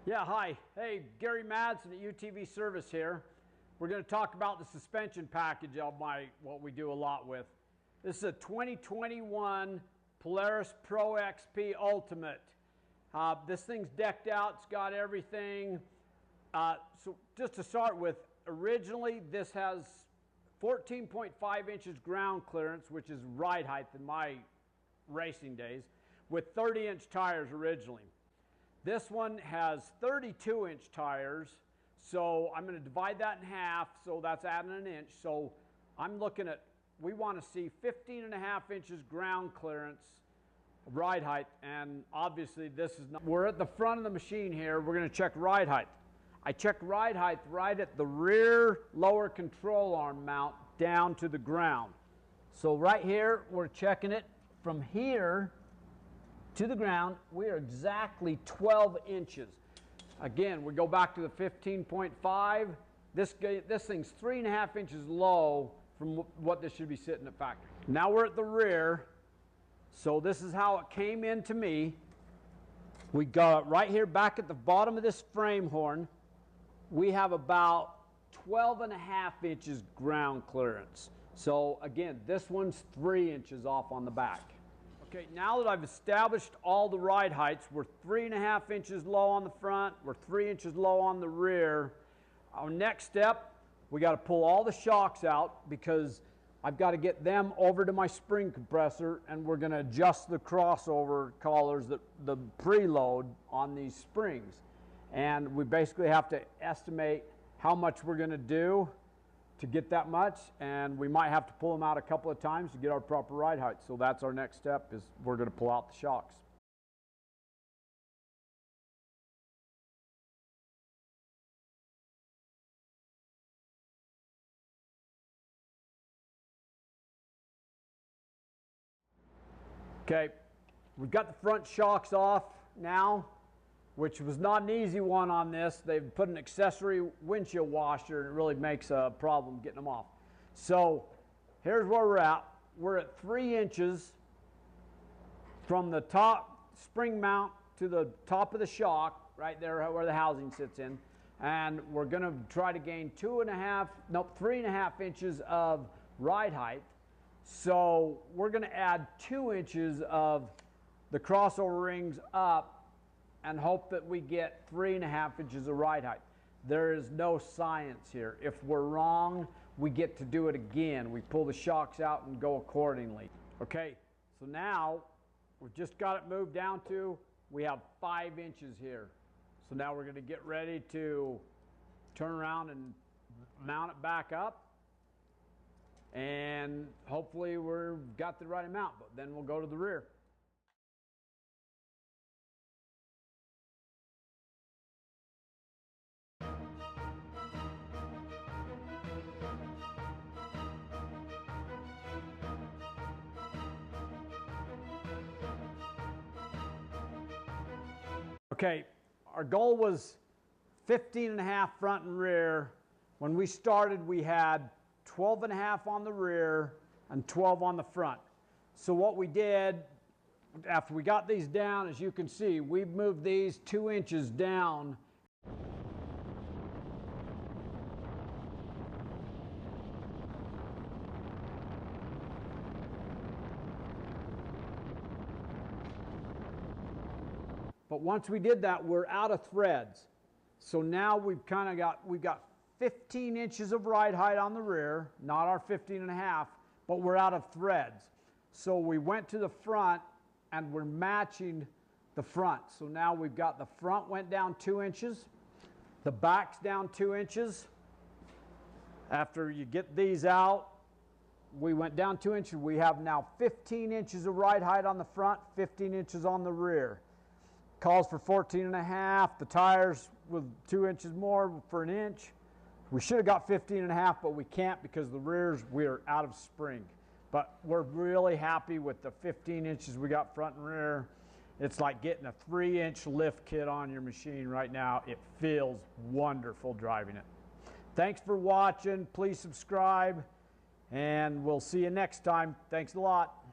Yeah, hi. Hey, Gary Madsen at UTV Service here. We're going to talk about the suspension package of what we do a lot with. This is a 2021 Polaris Pro XP Ultimate. This thing's decked out. It's got everything. So just to start with, originally this has 14.5 inches ground clearance, which is ride height in my racing days, with 30-inch tires originally. This one has 32-inch tires, so I'm going to divide that in half, so that's adding an inch. So I'm looking at, we want to see 15.5 inches ground clearance, ride height, and obviously this is not. We're at the front of the machine here. We're going to check ride height. I checked ride height right at the rear lower control arm mount down to the ground. So right here, we're checking it from here to the ground. We are exactly 12 inches. Again, we go back to the 15.5. This thing's 3.5 inches low from what this should be sitting at factory. Now we're at the rear. So this is how it came in to me. We got right here back at the bottom of this frame horn. We have about 12.5 inches ground clearance. So again, this one's 3 inches off on the back. Okay, now that I've established all the ride heights, we're 3.5 inches low on the front, we're 3 inches low on the rear. Our next step, we got to pull all the shocks out because I've got to get them over to my spring compressor, and we're going to adjust the crossover collars, the preload on these springs. And we basically have to estimate how much we're going to do to get that much, and we might have to pull them out a couple of times to get our proper ride height. So that's our next step, is we're going to pull out the shocks. Okay, we've got the front shocks off now, which was not an easy one on this. They've put an accessory windshield washer, and it really makes a problem getting them off. So here's where we're at. We're at 3 inches from the top spring mount to the top of the shock, right there where the housing sits in. And we're going to try to gain 3.5 inches of ride height. So we're going to add 2 inches of the crossover rings up and hope that we get 3.5 inches of ride height. There is no science here. If we're wrong, we get to do it again. We pull the shocks out and go accordingly. Okay, so now we've just got it moved down to, we have 5 inches here. So now we're going to get ready to turn around and mount it back up. And hopefully we've got the right amount, but then we'll go to the rear. Okay, our goal was 15.5 front and rear. When we started, we had 12.5 on the rear and 12 on the front. So what we did, after we got these down, as you can see, we moved these 2 inches down. But once we did that, we're out of threads. So now we've got 15 inches of ride height on the rear, not our 15.5, but we're out of threads. So we went to the front and we're matching the front. So now we've got the front went down 2 inches, the back's down 2 inches. After you get these out, we went down 2 inches. We have now 15 inches of ride height on the front, 15 inches on the rear. Calls for 14.5. The tires with 2 inches more for an inch. We should have got 15.5, but we can't because the rears, we're out of spring. But we're really happy with the 15 inches we got front and rear. It's like getting a 3-inch lift kit on your machine right now. It feels wonderful driving it. Thanks for watching. Please subscribe, and we'll see you next time. Thanks a lot.